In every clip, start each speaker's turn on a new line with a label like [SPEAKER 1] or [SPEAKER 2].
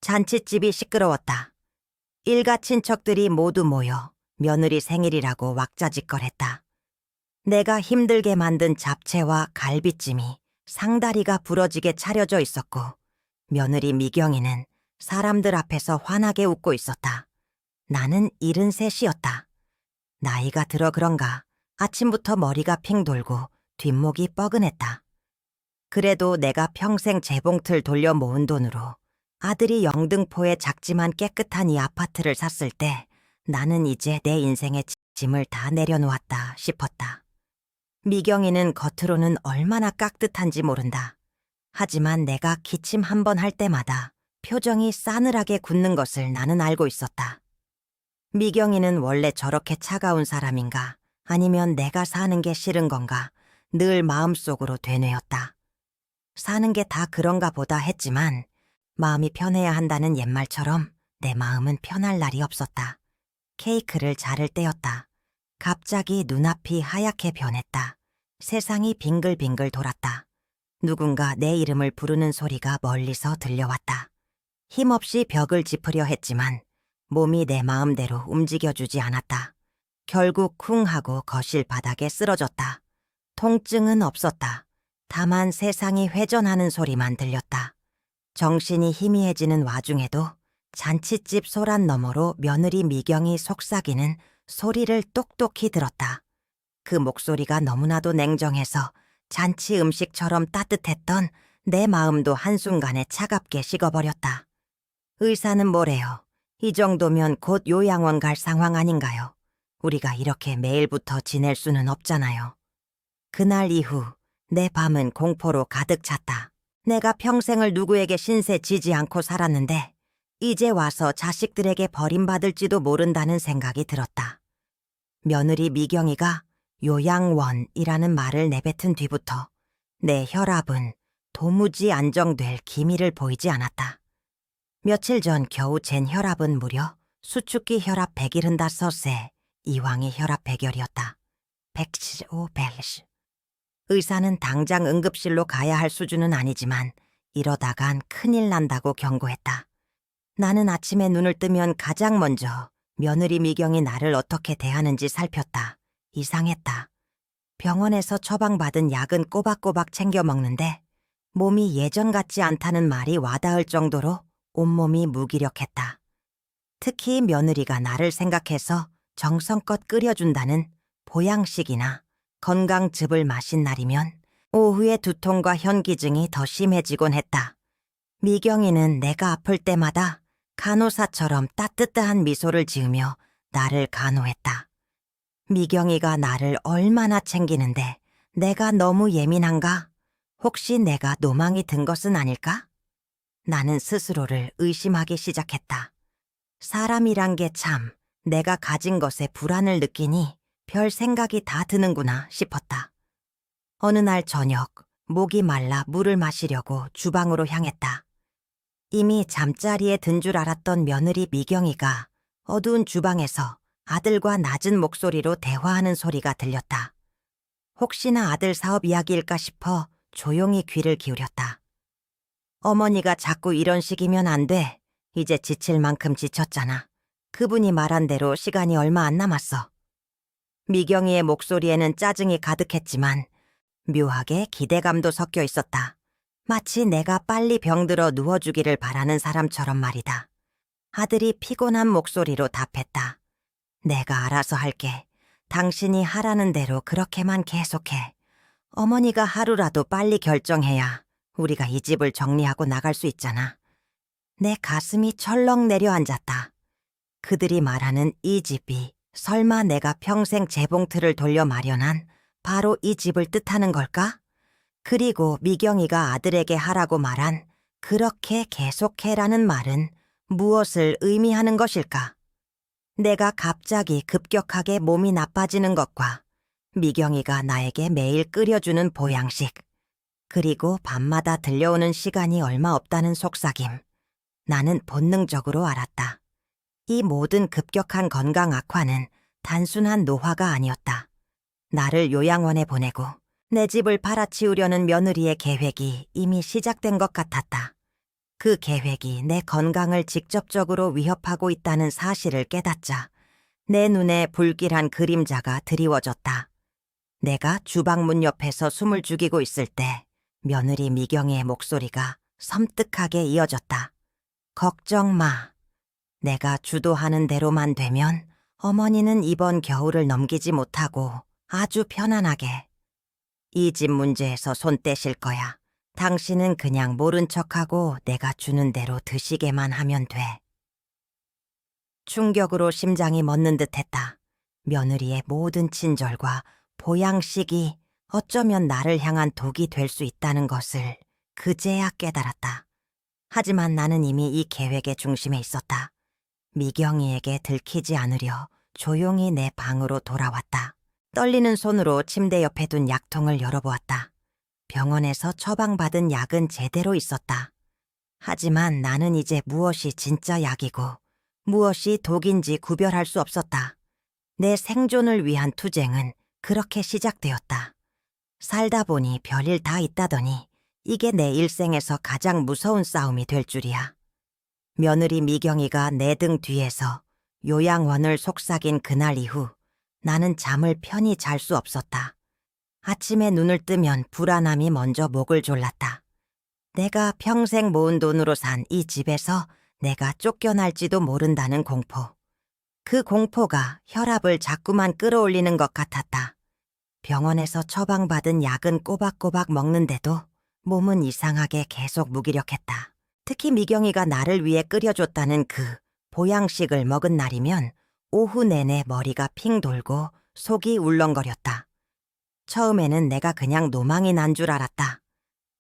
[SPEAKER 1] 잔칫집이 시끄러웠다. 일가 친척들이 모두 모여 며느리 생일이라고 왁자지껄했다. 내가 힘들게 만든 잡채와 갈비찜이 상다리가 부러지게 차려져 있었고 며느리 미경이는 사람들 앞에서 환하게 웃고 있었다. 나는 73이었다. 나이가 들어 그런가 아침부터 머리가 핑 돌고 뒷목이 뻐근했다. 그래도 내가 평생 재봉틀 돌려 모은 돈으로 아들이 영등포에 작지만 깨끗한 이 아파트를 샀을 때 나는 이제 내 인생의 짐을 다 내려놓았다 싶었다. 미경이는 겉으로는 얼마나 깍듯한지 모른다. 하지만 내가 기침 한 번 할 때마다 표정이 싸늘하게 굳는 것을 나는 알고 있었다. 미경이는 원래 저렇게 차가운 사람인가 아니면 내가 사는 게 싫은 건가 늘 마음속으로 되뇌었다. 사는 게 다 그런가 보다 했지만 마음이 편해야 한다는 옛말처럼 내 마음은 편할 날이 없었다. 케이크를 자를 때였다. 갑자기 눈앞이 하얗게 변했다. 세상이 빙글빙글 돌았다. 누군가 내 이름을 부르는 소리가 멀리서 들려왔다. 힘없이 벽을 짚으려 했지만 몸이 내 마음대로 움직여주지 않았다. 결국 쿵 하고 거실 바닥에 쓰러졌다. 통증은 없었다. 다만 세상이 회전하는 소리만 들렸다. 정신이 희미해지는 와중에도 잔칫집 소란 너머로 며느리 미경이 속삭이는 소리를 똑똑히 들었다. 그 목소리가 너무나도 냉정해서 잔치 음식처럼 따뜻했던 내 마음도 한순간에 차갑게 식어버렸다. 의사는 뭐래요? 이 정도면 곧 요양원 갈 상황 아닌가요? 우리가 이렇게 매일부터 지낼 수는 없잖아요. 그날 이후 내 밤은 공포로 가득 찼다. 내가 평생을 누구에게 신세 지지 않고 살았는데 이제 와서 자식들에게 버림받을지도 모른다는 생각이 들었다. 며느리 미경이가 요양원이라는 말을 내뱉은 뒤부터 내 혈압은 도무지 안정될 기미를 보이지 않았다. 며칠 전 겨우 잰 혈압은 무려 수축기 혈압 175세, 이황의 혈압 백열이었다. 115, 110. 의사는 당장 응급실로 가야 할 수준은 아니지만 이러다간 큰일 난다고 경고했다. 나는 아침에 눈을 뜨면 가장 먼저 며느리 미경이 나를 어떻게 대하는지 살폈다. 이상했다. 병원에서 처방받은 약은 꼬박꼬박 챙겨 먹는데 몸이 예전 같지 않다는 말이 와닿을 정도로 온몸이 무기력했다. 특히 며느리가 나를 생각해서 정성껏 끓여준다는 보양식이나 건강즙을 마신 날이면 오후에 두통과 현기증이 더 심해지곤 했다. 미경이는 내가 아플 때마다 간호사처럼 따뜻한 미소를 지으며 나를 간호했다. 미경이가 나를 얼마나 챙기는데 내가 너무 예민한가? 혹시 내가 노망이 든 것은 아닐까? 나는 스스로를 의심하기 시작했다. 사람이란 게 참 내가 가진 것에 불안을 느끼니 별 생각이 다 드는구나 싶었다. 어느 날 저녁 목이 말라 물을 마시려고 주방으로 향했다. 이미 잠자리에 든 줄 알았던 며느리 미경이가 어두운 주방에서 아들과 낮은 목소리로 대화하는 소리가 들렸다. 혹시나 아들 사업 이야기일까 싶어 조용히 귀를 기울였다. 어머니가 자꾸 이런 식이면 안 돼. 이제 지칠 만큼 지쳤잖아. 그분이 말한 대로 시간이 얼마 안 남았어. 미경이의 목소리에는 짜증이 가득했지만 묘하게 기대감도 섞여 있었다. 마치 내가 빨리 병들어 누워주기를 바라는 사람처럼 말이다. 아들이 피곤한 목소리로 답했다. 내가 알아서 할게. 당신이 하라는 대로 그렇게만 계속해. 어머니가 하루라도 빨리 결정해야 우리가 이 집을 정리하고 나갈 수 있잖아. 내 가슴이 철렁 내려앉았다. 그들이 말하는 이 집이 설마 내가 평생 재봉틀을 돌려 마련한 바로 이 집을 뜻하는 걸까? 그리고 미경이가 아들에게 하라고 말한 그렇게 계속해라는 말은 무엇을 의미하는 것일까? 내가 갑자기 급격하게 몸이 나빠지는 것과 미경이가 나에게 매일 끓여주는 보양식, 그리고 밤마다 들려오는 시간이 얼마 없다는 속삭임. 나는 본능적으로 알았다. 이 모든 급격한 건강 악화는 단순한 노화가 아니었다. 나를 요양원에 보내고 내 집을 팔아치우려는 며느리의 계획이 이미 시작된 것 같았다. 그 계획이 내 건강을 직접적으로 위협하고 있다는 사실을 깨닫자 내 눈에 불길한 그림자가 드리워졌다. 내가 주방문 옆에서 숨을 죽이고 있을 때 며느리 미경이의 목소리가 섬뜩하게 이어졌다. 걱정 마. 내가 주도하는 대로만 되면 어머니는 이번 겨울을 넘기지 못하고 아주 편안하게 이 집 문제에서 손 떼실 거야. 당신은 그냥 모른 척하고 내가 주는 대로 드시게만 하면 돼. 충격으로 심장이 멎는 듯했다. 며느리의 모든 친절과 보양식이 어쩌면 나를 향한 독이 될 수 있다는 것을 그제야 깨달았다. 하지만 나는 이미 이 계획의 중심에 있었다. 미경이에게 들키지 않으려 조용히 내 방으로 돌아왔다. 떨리는 손으로 침대 옆에 둔 약통을 열어보았다. 병원에서 처방받은 약은 제대로 있었다. 하지만 나는 이제 무엇이 진짜 약이고 무엇이 독인지 구별할 수 없었다. 내 생존을 위한 투쟁은 그렇게 시작되었다. 살다 보니 별일 다 있다더니 이게 내 일생에서 가장 무서운 싸움이 될 줄이야. 며느리 미경이가 내 등 뒤에서 요양원을 속삭인 그날 이후 나는 잠을 편히 잘 수 없었다. 아침에 눈을 뜨면 불안함이 먼저 목을 졸랐다. 내가 평생 모은 돈으로 산 이 집에서 내가 쫓겨날지도 모른다는 공포. 그 공포가 혈압을 자꾸만 끌어올리는 것 같았다. 병원에서 처방받은 약은 꼬박꼬박 먹는데도 몸은 이상하게 계속 무기력했다. 특히 미경이가 나를 위해 끓여줬다는 그 보양식을 먹은 날이면 오후 내내 머리가 핑 돌고 속이 울렁거렸다. 처음에는 내가 그냥 노망이 난 줄 알았다.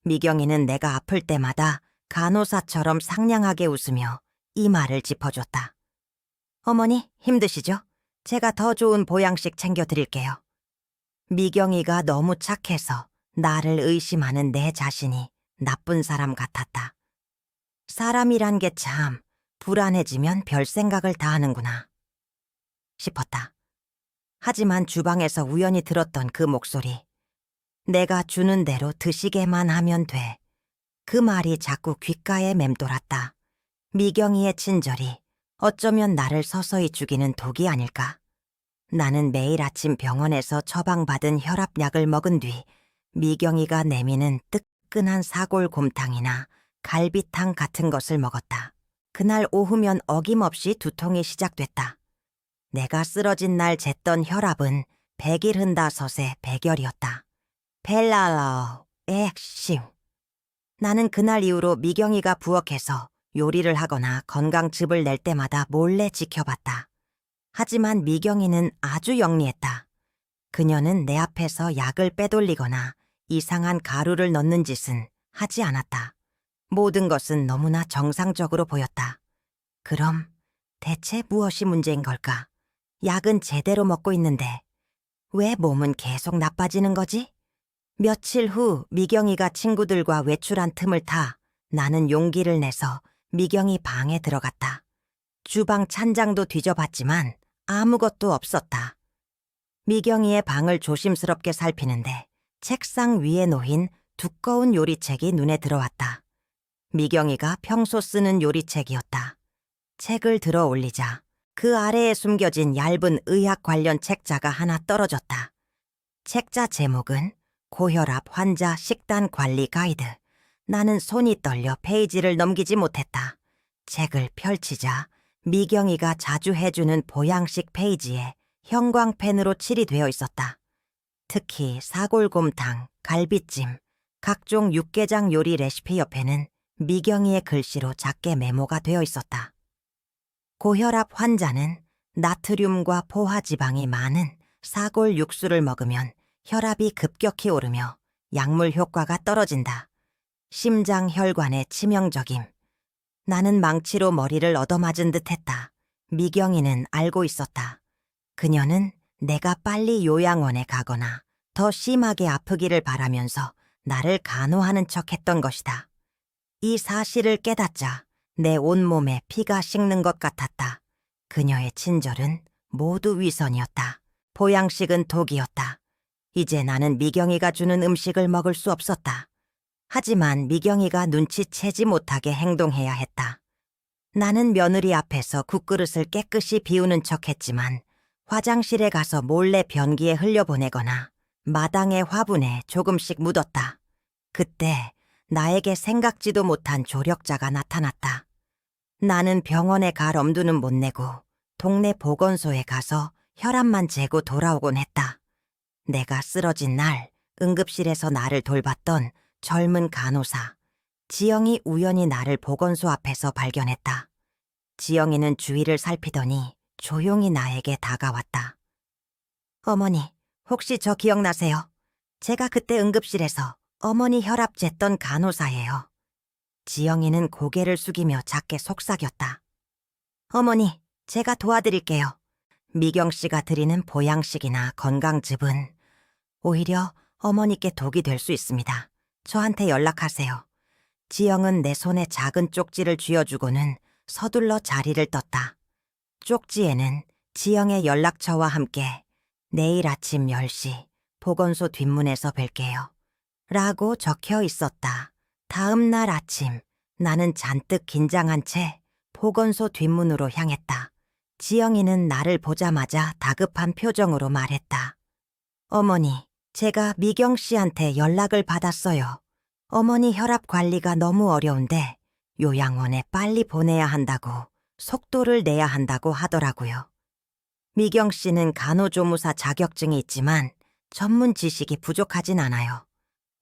[SPEAKER 1] 미경이는 내가 아플 때마다 간호사처럼 상냥하게 웃으며 이 말을 짚어줬다. 어머니, 힘드시죠? 제가 더 좋은 보양식 챙겨드릴게요. 미경이가 너무 착해서 나를 의심하는 내 자신이 나쁜 사람 같았다. 사람이란 게 참 불안해지면 별 생각을 다 하는구나 싶었다. 하지만 주방에서 우연히 들었던 그 목소리. 내가 주는 대로 드시게만 하면 돼. 그 말이 자꾸 귓가에 맴돌았다. 미경이의 친절이 어쩌면 나를 서서히 죽이는 독이 아닐까. 나는 매일 아침 병원에서 처방받은 혈압약을 먹은 뒤 미경이가 내미는 뜨끈한 사골곰탕이나 갈비탕 같은 것을 먹었다. 그날 오후면 어김없이 두통이 시작됐다. 내가 쓰러진 날 쟀던 혈압은 100일 백열이었다. 벨랄라오, 액심. 나는 그날 이후로 미경이가 부엌에서 요리를 하거나 건강즙을 낼 때마다 몰래 지켜봤다. 하지만 미경이는 아주 영리했다. 그녀는 내 앞에서 약을 빼돌리거나 이상한 가루를 넣는 짓은 하지 않았다. 모든 것은 너무나 정상적으로 보였다. 그럼 대체 무엇이 문제인 걸까? 약은 제대로 먹고 있는데 왜 몸은 계속 나빠지는 거지? 며칠 후 미경이가 친구들과 외출한 틈을 타 나는 용기를 내서 미경이 방에 들어갔다. 주방 찬장도 뒤져봤지만 아무것도 없었다. 미경이의 방을 조심스럽게 살피는데 책상 위에 놓인 두꺼운 요리책이 눈에 들어왔다. 미경이가 평소 쓰는 요리책이었다. 책을 들어 올리자 그 아래에 숨겨진 얇은 의학 관련 책자가 하나 떨어졌다. 책자 제목은 고혈압 환자 식단 관리 가이드. 나는 손이 떨려 페이지를 넘기지 못했다. 책을 펼치자 미경이가 자주 해주는 보양식 페이지에 형광펜으로 칠이 되어 있었다. 특히 사골곰탕, 갈비찜, 각종 육개장 요리 레시피 옆에는 미경이의 글씨로 작게 메모가 되어 있었다. 고혈압 환자는 나트륨과 포화지방이 많은 사골 육수를 먹으면 혈압이 급격히 오르며 약물 효과가 떨어진다. 심장 혈관에 치명적임. 나는 망치로 머리를 얻어맞은 듯했다. 미경이는 알고 있었다. 그녀는 내가 빨리 요양원에 가거나 더 심하게 아프기를 바라면서 나를 간호하는 척했던 것이다. 이 사실을 깨닫자 내 온몸에 피가 식는 것 같았다. 그녀의 친절은 모두 위선이었다. 보양식은 독이었다. 이제 나는 미경이가 주는 음식을 먹을 수 없었다. 하지만 미경이가 눈치채지 못하게 행동해야 했다. 나는 며느리 앞에서 국그릇을 깨끗이 비우는 척했지만 화장실에 가서 몰래 변기에 흘려보내거나 마당의 화분에 조금씩 묻었다. 그때 나에게 생각지도 못한 조력자가 나타났다. 나는 병원에 갈 엄두는 못 내고 동네 보건소에 가서 혈압만 재고 돌아오곤 했다. 내가 쓰러진 날 응급실에서 나를 돌봤던 젊은 간호사 지영이 우연히 나를 보건소 앞에서 발견했다. 지영이는 주위를 살피더니 조용히 나에게 다가왔다. 어머니, 혹시 저 기억나세요? 제가 그때 응급실에서 어머니 혈압 쟀던 간호사예요. 지영이는 고개를 숙이며 작게 속삭였다. 어머니, 제가 도와드릴게요. 미경 씨가 드리는 보양식이나 건강즙은 오히려 어머니께 독이 될 수 있습니다. 저한테 연락하세요. 지영은 내 손에 작은 쪽지를 쥐어주고는 서둘러 자리를 떴다. 쪽지에는 지영의 연락처와 함께 내일 아침 10시 보건소 뒷문에서 뵐게요. 라고 적혀 있었다. 다음 날 아침 나는 잔뜩 긴장한 채 보건소 뒷문으로 향했다. 지영이는 나를 보자마자 다급한 표정으로 말했다. 어머니, 제가 미경 씨한테 연락을 받았어요. 어머니 혈압 관리가 너무 어려운데 요양원에 빨리 보내야 한다고, 속도를 내야 한다고 하더라고요. 미경 씨는 간호조무사 자격증이 있지만 전문 지식이 부족하진 않아요.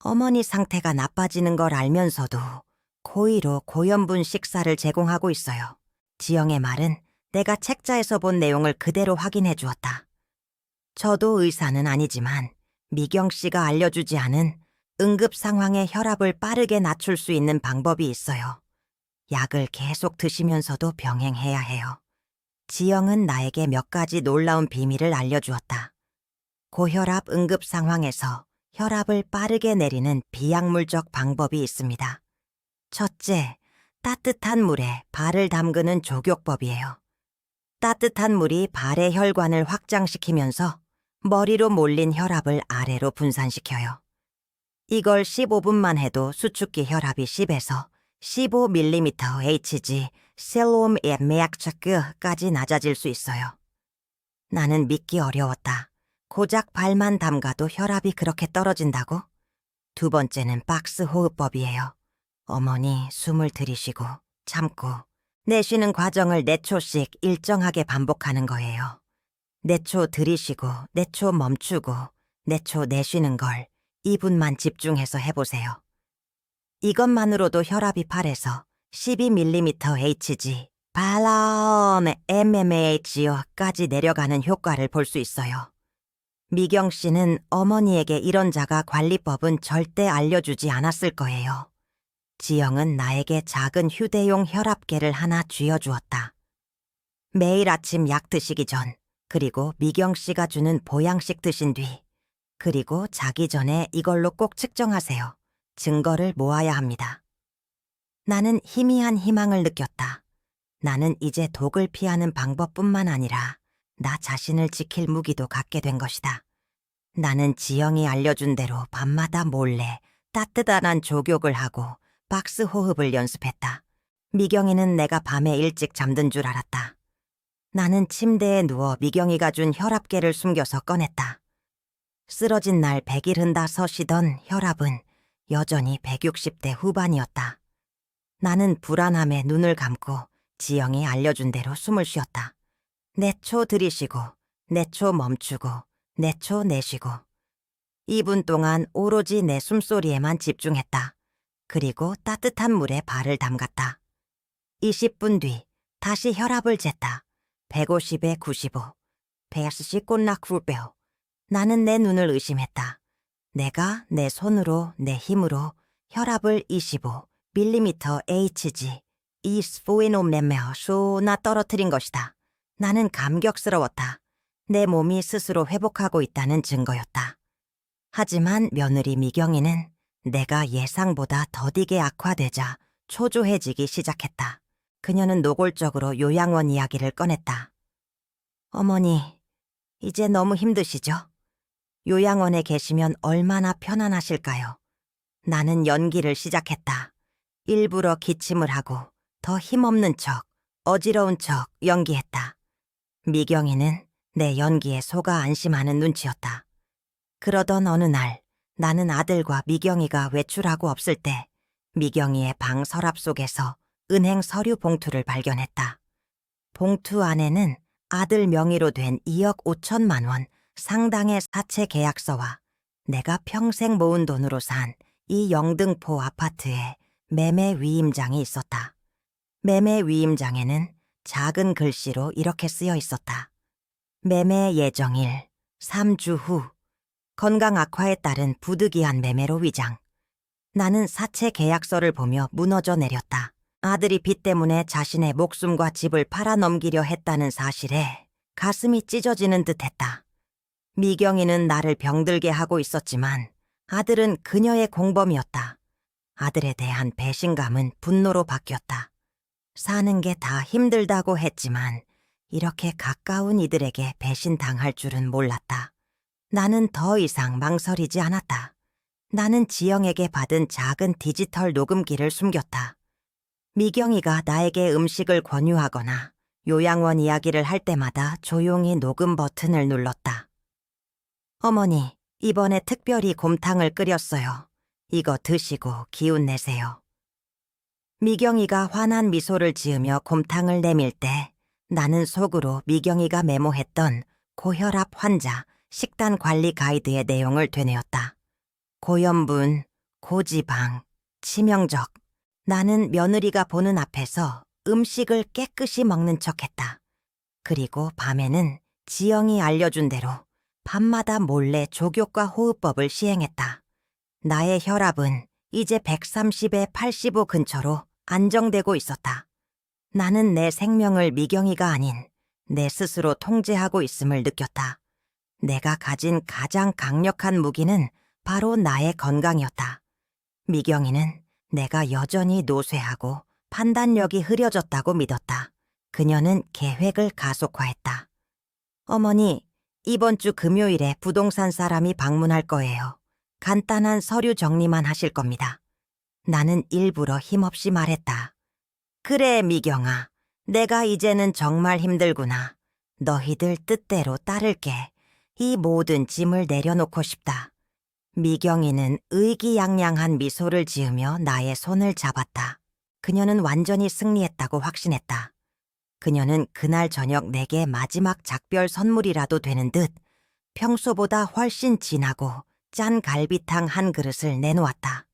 [SPEAKER 1] 어머니 상태가 나빠지는 걸 알면서도 고의로 고염분 식사를 제공하고 있어요. 지영의 말은 내가 책자에서 본 내용을 그대로 확인해 주었다. 저도 의사는 아니지만 미경 씨가 알려주지 않은 응급 상황의 혈압을 빠르게 낮출 수 있는 방법이 있어요. 약을 계속 드시면서도 병행해야 해요. 지영은 나에게 몇 가지 놀라운 비밀을 알려주었다. 고혈압 응급 상황에서 혈압을 빠르게 내리는 비약물적 방법이 있습니다. 첫째, 따뜻한 물에 발을 담그는 조격법이에요. 따뜻한 물이 발의 혈관을 확장시키면서 머리로 몰린 혈압을 아래로 분산시켜요. 이걸 15분만 해도 수축기 혈압이 10에서 15mm Hg 셀롬의 매약차크까지 낮아질 수 있어요. 나는 믿기 어려웠다. 고작 발만 담가도 혈압이 그렇게 떨어진다고? 두 번째는 박스 호흡법이에요. 어머니 숨을 들이쉬고 참고 내쉬는 과정을 4초씩 일정하게 반복하는 거예요. 4초 들이쉬고 4초 멈추고 4초 내쉬는 걸 2분만 집중해서 해보세요. 이것만으로도 혈압이 8에서 12mm Hg 발라엄 mmHg까지 내려가는 효과를 볼 수 있어요. 미경 씨는 어머니에게 이런 자가 관리법은 절대 알려주지 않았을 거예요. 지영은 나에게 작은 휴대용 혈압계를 하나 쥐어주었다. 매일 아침 약 드시기 전, 그리고 미경 씨가 주는 보양식 드신 뒤, 그리고 자기 전에 이걸로 꼭 측정하세요. 증거를 모아야 합니다. 나는 희미한 희망을 느꼈다. 나는 이제 독을 피하는 방법뿐만 아니라 나 자신을 지킬 무기도 갖게 된 것이다. 나는 지영이 알려준 대로 밤마다 몰래 따뜻한 조격을 하고 박스 호흡을 연습했다. 미경이는 내가 밤에 일찍 잠든 줄 알았다. 나는 침대에 누워 미경이가 준 혈압계를 숨겨서 꺼냈다. 쓰러진 날 100일 흔다 서시던 혈압은 여전히 160대 후반이었다. 나는 불안함에 눈을 감고 지영이 알려준 대로 숨을 쉬었다. 4초 들이쉬고 4초 멈추고 4초 내쉬고 2분 동안 오로지 내 숨소리에만 집중했다. 그리고 따뜻한 물에 발을 담갔다. 20분 뒤 다시 혈압을 쟀다. 150에 95. 110 꼴락후배오. 나는 내 눈을 의심했다. 내가 내 손으로 내 힘으로 혈압을 25mm Hg 이스포이노메메어쇼나 떨어뜨린 것이다. 나는 감격스러웠다. 내 몸이 스스로 회복하고 있다는 증거였다. 하지만 며느리 미경이는 내가 예상보다 더디게 악화되자 초조해지기 시작했다. 그녀는 노골적으로 요양원 이야기를 꺼냈다. 어머니, 이제 너무 힘드시죠? 요양원에 계시면 얼마나 편안하실까요? 나는 연기를 시작했다. 일부러 기침을 하고 더 힘없는 척, 어지러운 척 연기했다. 미경이는 내 연기에 속아 안심하는 눈치였다. 그러던 어느 날 나는 아들과 미경이가 외출하고 없을 때 미경이의 방 서랍 속에서 은행 서류 봉투를 발견했다. 봉투 안에는 아들 명의로 된 2억 5천만 원 상당의 사채 계약서와 내가 평생 모은 돈으로 산 이 영등포 아파트의 매매 위임장이 있었다. 매매 위임장에는 작은 글씨로 이렇게 쓰여 있었다. 매매 예정일 3주 후 건강 악화에 따른 부득이한 매매로 위장. 나는 사채 계약서를 보며 무너져 내렸다. 아들이 빚 때문에 자신의 목숨과 집을 팔아넘기려 했다는 사실에 가슴이 찢어지는 듯했다. 미경이는 나를 병들게 하고 있었지만 아들은 그녀의 공범이었다. 아들에 대한 배신감은 분노로 바뀌었다. 사는 게 다 힘들다고 했지만 이렇게 가까운 이들에게 배신당할 줄은 몰랐다. 나는 더 이상 망설이지 않았다. 나는 지영에게 받은 작은 디지털 녹음기를 숨겼다. 미경이가 나에게 음식을 권유하거나 요양원 이야기를 할 때마다 조용히 녹음 버튼을 눌렀다. 어머니, 이번에 특별히 곰탕을 끓였어요. 이거 드시고 기운 내세요. 미경이가 환한 미소를 지으며 곰탕을 내밀 때 나는 속으로 미경이가 메모했던 고혈압 환자 식단 관리 가이드의 내용을 되뇌었다. 고염분, 고지방, 치명적. 나는 며느리가 보는 앞에서 음식을 깨끗이 먹는 척했다. 그리고 밤에는 지영이 알려준 대로 밤마다 몰래 족욕과 호흡법을 시행했다. 나의 혈압은 이제 130에 85 근처로 안정되고 있었다. 나는 내 생명을 미경이가 아닌 내 스스로 통제하고 있음을 느꼈다. 내가 가진 가장 강력한 무기는 바로 나의 건강이었다. 미경이는 내가 여전히 노쇠하고 판단력이 흐려졌다고 믿었다. 그녀는 계획을 가속화했다. 어머니, 이번 주 금요일에 부동산 사람이 방문할 거예요. 간단한 서류 정리만 하실 겁니다. 나는 일부러 힘없이 말했다. 그래, 미경아. 내가 이제는 정말 힘들구나. 너희들 뜻대로 따를게. 이 모든 짐을 내려놓고 싶다. 미경이는 의기양양한 미소를 지으며 나의 손을 잡았다. 그녀는 완전히 승리했다고 확신했다. 그녀는 그날 저녁 내게 마지막 작별 선물이라도 되는 듯 평소보다 훨씬 진하고 짠 갈비탕 한 그릇을 내놓았다.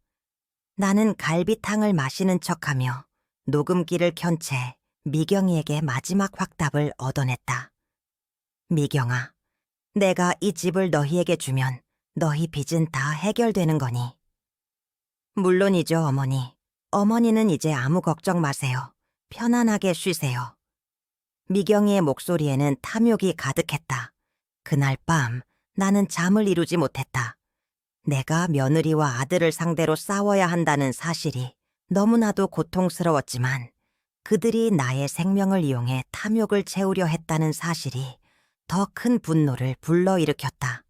[SPEAKER 1] 나는 갈비탕을 마시는 척하며 녹음기를 켠 채 미경이에게 마지막 확답을 얻어냈다. 미경아, 내가 이 집을 너희에게 주면 너희 빚은 다 해결되는 거니? 물론이죠, 어머니. 어머니는 이제 아무 걱정 마세요. 편안하게 쉬세요. 미경이의 목소리에는 탐욕이 가득했다. 그날 밤 나는 잠을 이루지 못했다. 내가 며느리와 아들을 상대로 싸워야 한다는 사실이 너무나도 고통스러웠지만 그들이 나의 생명을 이용해 탐욕을 채우려 했다는 사실이 더 큰 분노를 불러일으켰다.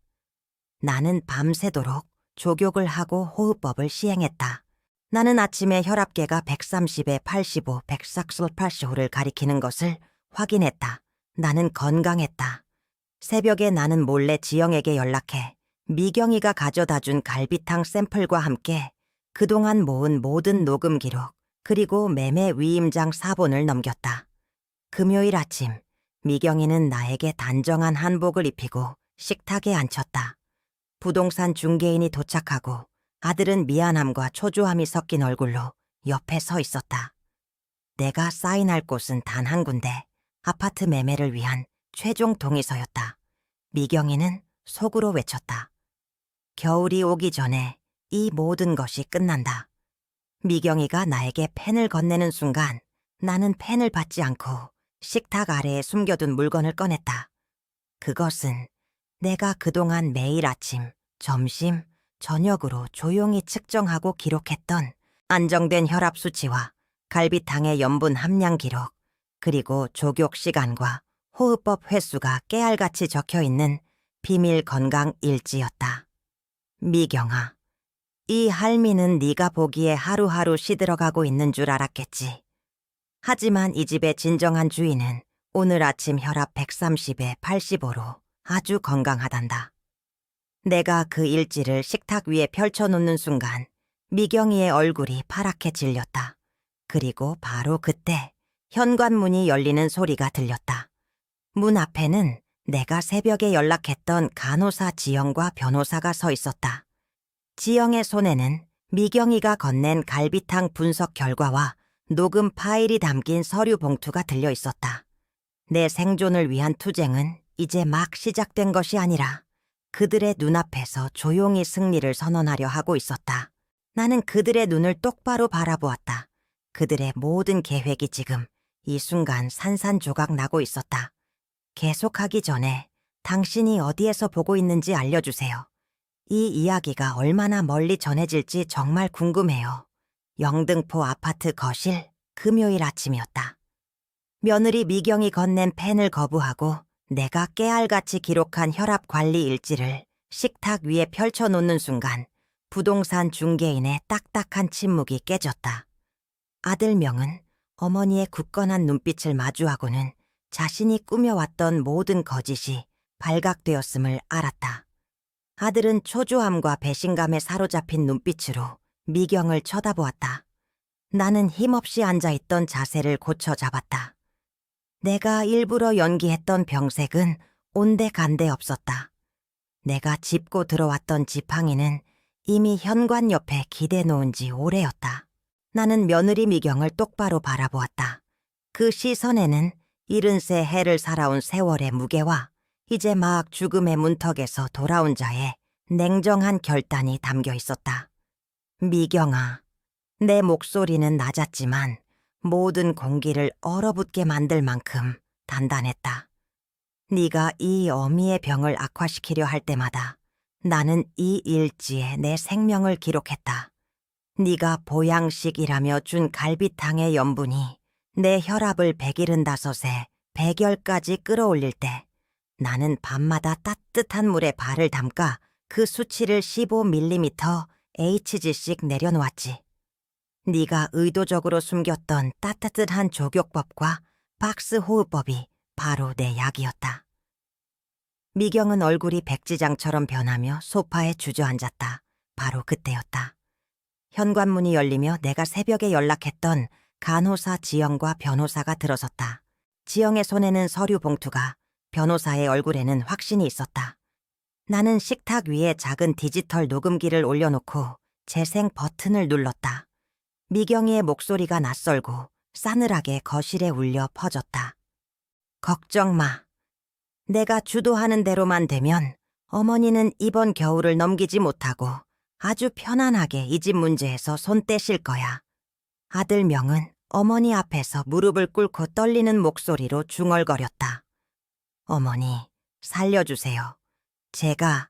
[SPEAKER 1] 나는 밤새도록 족욕을 하고 호흡법을 시행했다. 나는 아침에 혈압계가 130에 85, 140를 가리키는 것을 확인했다. 나는 건강했다. 새벽에 나는 몰래 지영에게 연락해 미경이가 가져다준 갈비탕 샘플과 함께 그동안 모은 모든 녹음 기록 그리고 매매 위임장 사본을 넘겼다. 금요일 아침 미경이는 나에게 단정한 한복을 입히고 식탁에 앉혔다. 부동산 중개인이 도착하고 아들은 미안함과 초조함이 섞인 얼굴로 옆에 서 있었다. 내가 사인할 곳은 단 한 군데, 아파트 매매를 위한 최종 동의서였다. 미경이는 속으로 외쳤다. 겨울이 오기 전에 이 모든 것이 끝난다. 미경이가 나에게 펜을 건네는 순간 나는 펜을 받지 않고 식탁 아래에 숨겨둔 물건을 꺼냈다. 그것은 내가 그동안 매일 아침, 점심, 저녁으로 조용히 측정하고 기록했던 안정된 혈압 수치와 갈비탕의 염분 함량 기록, 그리고 족욕 시간과 호흡법 횟수가 깨알같이 적혀있는 비밀 건강 일지였다. 미경아, 이 할미는 네가 보기에 하루하루 시들어가고 있는 줄 알았겠지. 하지만 이 집의 진정한 주인은 오늘 아침 혈압 130에 85로 아주 건강하단다. 내가 그 일지를 식탁 위에 펼쳐놓는 순간 미경이의 얼굴이 파랗게 질렸다. 그리고 바로 그때 현관문이 열리는 소리가 들렸다. 문 앞에는 내가 새벽에 연락했던 간호사 지영과 변호사가 서 있었다. 지영의 손에는 미경이가 건넨 갈비탕 분석 결과와 녹음 파일이 담긴 서류 봉투가 들려 있었다. 내 생존을 위한 투쟁은 이제 막 시작된 것이 아니라 그들의 눈앞에서 조용히 승리를 선언하려 하고 있었다. 나는 그들의 눈을 똑바로 바라보았다. 그들의 모든 계획이 지금 이 순간 산산조각 나고 있었다. 계속하기 전에 당신이 어디에서 보고 있는지 알려주세요. 이 이야기가 얼마나 멀리 전해질지 정말 궁금해요. 영등포 아파트 거실, 금요일 아침이었다. 며느리 미경이 건넨 펜을 거부하고 내가 깨알같이 기록한 혈압 관리 일지를 식탁 위에 펼쳐놓는 순간 부동산 중개인의 딱딱한 침묵이 깨졌다. 아들 명은 어머니의 굳건한 눈빛을 마주하고는 자신이 꾸며왔던 모든 거짓이 발각되었음을 알았다. 아들은 초조함과 배신감에 사로잡힌 눈빛으로 미경을 쳐다보았다. 나는 힘없이 앉아있던 자세를 고쳐 잡았다. 내가 일부러 연기했던 병색은 온데간데 없었다. 내가 짚고 들어왔던 지팡이는 이미 현관 옆에 기대놓은 지 오래였다. 나는 며느리 미경을 똑바로 바라보았다. 그 시선에는 70세 해를 살아온 세월의 무게와 이제 막 죽음의 문턱에서 돌아온 자의 냉정한 결단이 담겨 있었다. 미경아, 내 목소리는 낮았지만 모든 공기를 얼어붙게 만들 만큼 단단했다. 네가 이 어미의 병을 악화시키려 할 때마다 나는 이 일지에 내 생명을 기록했다. 네가 보양식이라며 준 갈비탕의 염분이 내 혈압을 175에 100열까지 끌어올릴 때 나는 밤마다 따뜻한 물에 발을 담가 그 수치를 15mm HG씩 내려놓았지. 네가 의도적으로 숨겼던 따뜻한 족욕법과 박스 호흡법이 바로 내 약이었다. 미경은 얼굴이 백지장처럼 변하며 소파에 주저앉았다. 바로 그때였다. 현관문이 열리며 내가 새벽에 연락했던 간호사 지영과 변호사가 들어섰다. 지영의 손에는 서류 봉투가, 변호사의 얼굴에는 확신이 있었다. 나는 식탁 위에 작은 디지털 녹음기를 올려놓고 재생 버튼을 눌렀다. 미경이의 목소리가 낯설고 싸늘하게 거실에 울려 퍼졌다. 걱정 마. 내가 주도하는 대로만 되면 어머니는 이번 겨울을 넘기지 못하고 아주 편안하게 이 집 문제에서 손 떼실 거야. 아들 명은 어머니 앞에서 무릎을 꿇고 떨리는 목소리로 중얼거렸다. 어머니, 살려주세요. 제가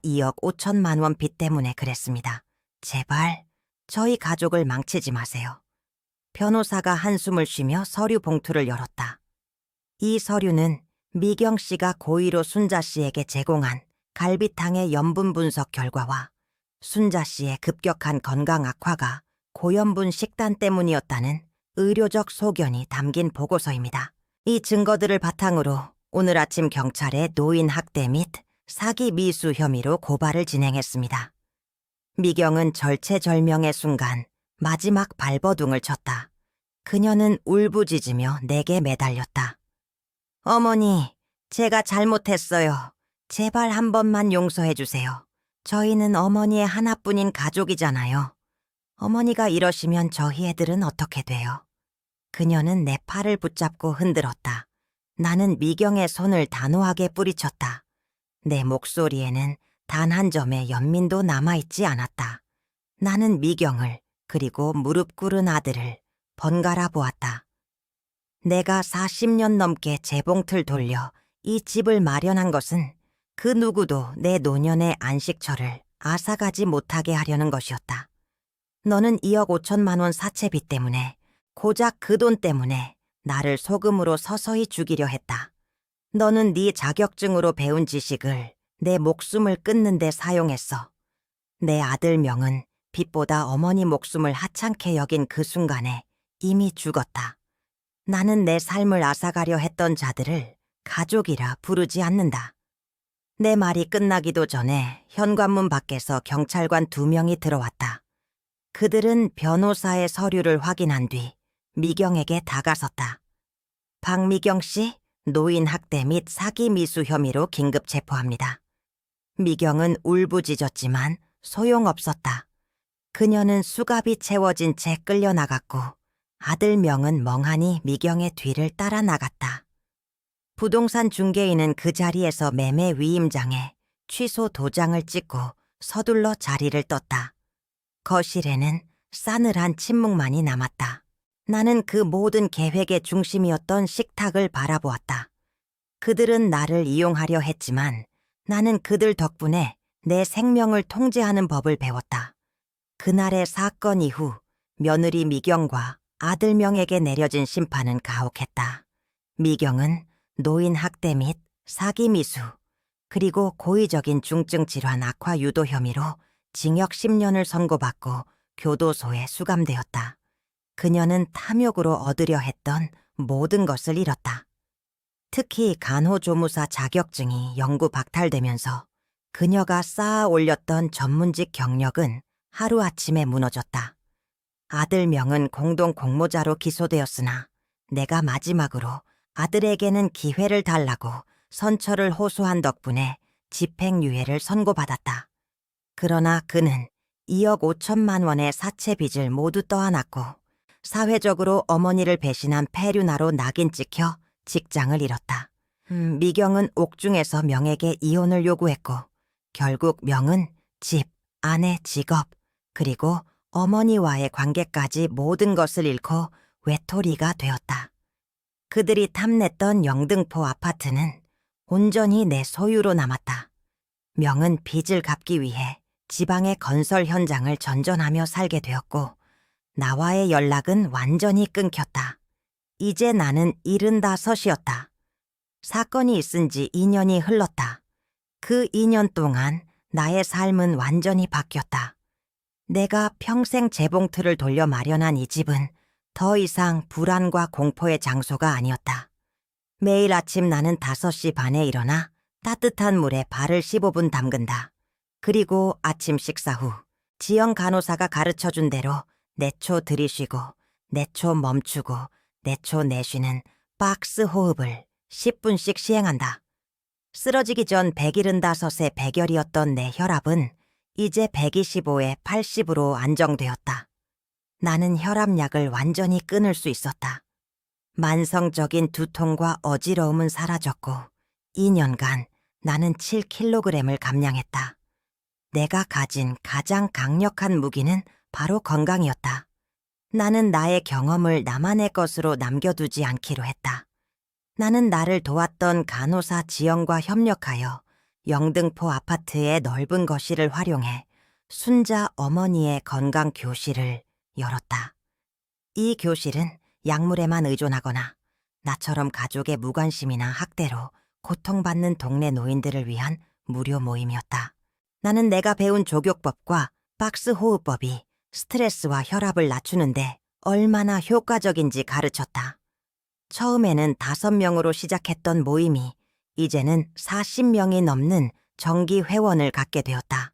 [SPEAKER 1] 2억 5천만 원 빚 때문에 그랬습니다. 제발 저희 가족을 망치지 마세요. 변호사가 한숨을 쉬며 서류 봉투를 열었다. 이 서류는 미경 씨가 고의로 순자 씨에게 제공한 갈비탕의 염분 분석 결과와 순자 씨의 급격한 건강 악화가 고염분 식단 때문이었다는 의료적 소견이 담긴 보고서입니다. 이 증거들을 바탕으로 오늘 아침 경찰에 노인 학대 및 사기 미수 혐의로 고발을 진행했습니다. 미경은 절체절명의 순간 마지막 발버둥을 쳤다. 그녀는 울부짖으며 내게 매달렸다. 어머니, 제가 잘못했어요. 제발 한 번만 용서해 주세요. 저희는 어머니의 하나뿐인 가족이잖아요. 어머니가 이러시면 저희 애들은 어떻게 돼요? 그녀는 내 팔을 붙잡고 흔들었다. 나는 미경의 손을 단호하게 뿌리쳤다. 내 목소리에는 단 한 점의 연민도 남아있지 않았다. 나는 미경을, 그리고 무릎 꿇은 아들을 번갈아 보았다. 내가 40년 넘게 재봉틀 돌려 이 집을 마련한 것은 그 누구도 내 노년의 안식처를 앗아가지 못하게 하려는 것이었다. 너는 2억 5천만 원 사채빚 때문에, 고작 그 돈 때문에 나를 속음으로 서서히 죽이려 했다. 너는 네 자격증으로 배운 지식을 내 목숨을 끊는 데 사용했어. 내 아들 명은 빛보다 어머니 목숨을 하찮게 여긴 그 순간에 이미 죽었다. 나는 내 삶을 앗아가려 했던 자들을 가족이라 부르지 않는다. 내 말이 끝나기도 전에 현관문 밖에서 경찰관 2명이 들어왔다. 그들은 변호사의 서류를 확인한 뒤 미경에게 다가섰다. 박미경 씨, 노인 학대 및 사기 미수 혐의로 긴급 체포합니다. 미경은 울부짖었지만 소용없었다. 그녀는 수갑이 채워진 채 끌려나갔고 아들 명은 멍하니 미경의 뒤를 따라 나갔다. 부동산 중개인은 그 자리에서 매매 위임장에 취소 도장을 찍고 서둘러 자리를 떴다. 거실에는 싸늘한 침묵만이 남았다. 나는 그 모든 계획의 중심이었던 식탁을 바라보았다. 그들은 나를 이용하려 했지만 나는 그들 덕분에 내 생명을 통제하는 법을 배웠다. 그날의 사건 이후 며느리 미경과 아들 명에게 내려진 심판은 가혹했다. 미경은 노인 학대 및 사기 미수, 그리고 고의적인 중증 질환 악화 유도 혐의로 징역 10년을 선고받고 교도소에 수감되었다. 그녀는 탐욕으로 얻으려 했던 모든 것을 잃었다. 특히 간호조무사 자격증이 영구 박탈되면서 그녀가 쌓아 올렸던 전문직 경력은 하루아침에 무너졌다. 아들 명은 공동 공모자로 기소되었으나 내가 마지막으로 아들에게는 기회를 달라고 선처를 호소한 덕분에 집행유예를 선고받았다. 그러나 그는 2억 5천만 원의 사채 빚을 모두 떠안았고 사회적으로 어머니를 배신한 폐륜아로 낙인 찍혀 직장을 잃었다. 미경은 옥중에서 명에게 이혼을 요구했고 결국 명은 집, 아내, 직업, 그리고 어머니와의 관계까지 모든 것을 잃고 외톨이가 되었다. 그들이 탐냈던 영등포 아파트는 온전히 내 소유로 남았다. 명은 빚을 갚기 위해 지방의 건설 현장을 전전하며 살게 되었고 나와의 연락은 완전히 끊겼다. 이제 나는 75이었다. 사건이 있은 지 2년이 흘렀다. 그 2년 동안 나의 삶은 완전히 바뀌었다. 내가 평생 재봉틀을 돌려 마련한 이 집은 더 이상 불안과 공포의 장소가 아니었다. 매일 아침 나는 5시 반에 일어나 따뜻한 물에 발을 15분 담근다. 그리고 아침 식사 후 지영 간호사가 가르쳐준 대로 내초 들이쉬고 내초 멈추고 내초 내쉬는 박스 호흡을 10분씩 시행한다. 쓰러지기 전 175의 백열이었던 내 혈압은 이제 125에 80으로 안정되었다. 나는 혈압약을 완전히 끊을 수 있었다. 만성적인 두통과 어지러움은 사라졌고 2년간 나는 7kg을 감량했다. 내가 가진 가장 강력한 무기는 바로 건강이었다. 나는 나의 경험을 나만의 것으로 남겨두지 않기로 했다. 나는 나를 도왔던 간호사 지영과 협력하여 영등포 아파트의 넓은 거실을 활용해 순자 어머니의 건강 교실을 열었다. 이 교실은 약물에만 의존하거나 나처럼 가족의 무관심이나 학대로 고통받는 동네 노인들을 위한 무료 모임이었다. 나는 내가 배운 조교법과 박스 호흡법이 스트레스와 혈압을 낮추는데 얼마나 효과적인지 가르쳤다. 처음에는 5명으로 시작했던 모임이 이제는 40명이 넘는 정기 회원을 갖게 되었다.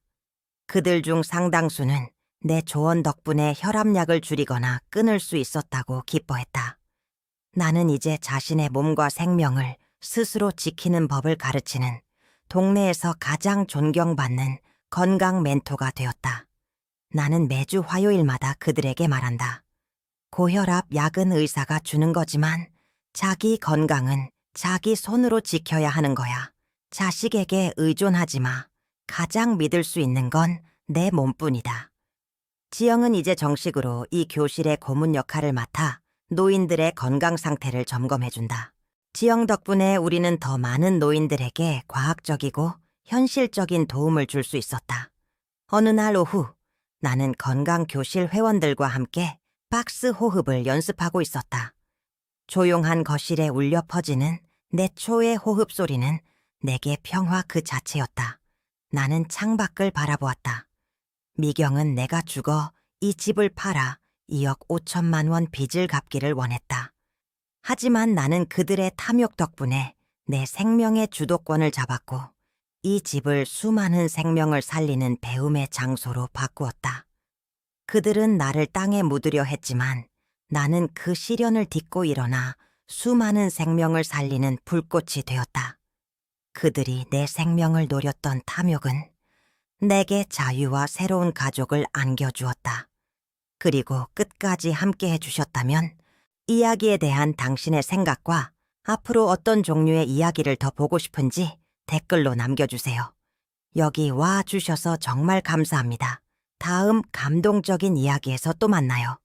[SPEAKER 1] 그들 중 상당수는 내 조언 덕분에 혈압약을 줄이거나 끊을 수 있었다고 기뻐했다. 나는 이제 자신의 몸과 생명을 스스로 지키는 법을 가르치는 동네에서 가장 존경받는 건강 멘토가 되었다. 나는 매주 화요일마다 그들에게 말한다. 고혈압 약은 의사가 주는 거지만 자기 건강은 자기 손으로 지켜야 하는 거야. 자식에게 의존하지 마. 가장 믿을 수 있는 건 내 몸뿐이다. 지영은 이제 정식으로 이 교실의 고문 역할을 맡아 노인들의 건강 상태를 점검해준다. 지영 덕분에 우리는 더 많은 노인들에게 과학적이고 현실적인 도움을 줄 수 있었다. 어느 날 오후 나는 건강 교실 회원들과 함께 박스 호흡을 연습하고 있었다. 조용한 거실에 울려 퍼지는 내 초의 호흡 소리는 내게 평화 그 자체였다. 나는 창밖을 바라보았다. 미경은 내가 죽어 이 집을 팔아 2억 5천만 원 빚을 갚기를 원했다. 하지만 나는 그들의 탐욕 덕분에 내 생명의 주도권을 잡았고 이 집을 수많은 생명을 살리는 배움의 장소로 바꾸었다. 그들은 나를 땅에 묻으려 했지만 나는 그 시련을 딛고 일어나 수많은 생명을 살리는 불꽃이 되었다. 그들이 내 생명을 노렸던 탐욕은 내게 자유와 새로운 가족을 안겨주었다. 그리고 끝까지 함께 해주셨다면 이야기에 대한 당신의 생각과 앞으로 어떤 종류의 이야기를 더 보고 싶은지 댓글로 남겨주세요. 여기 와 주셔서 정말 감사합니다. 다음 감동적인 이야기에서 또 만나요.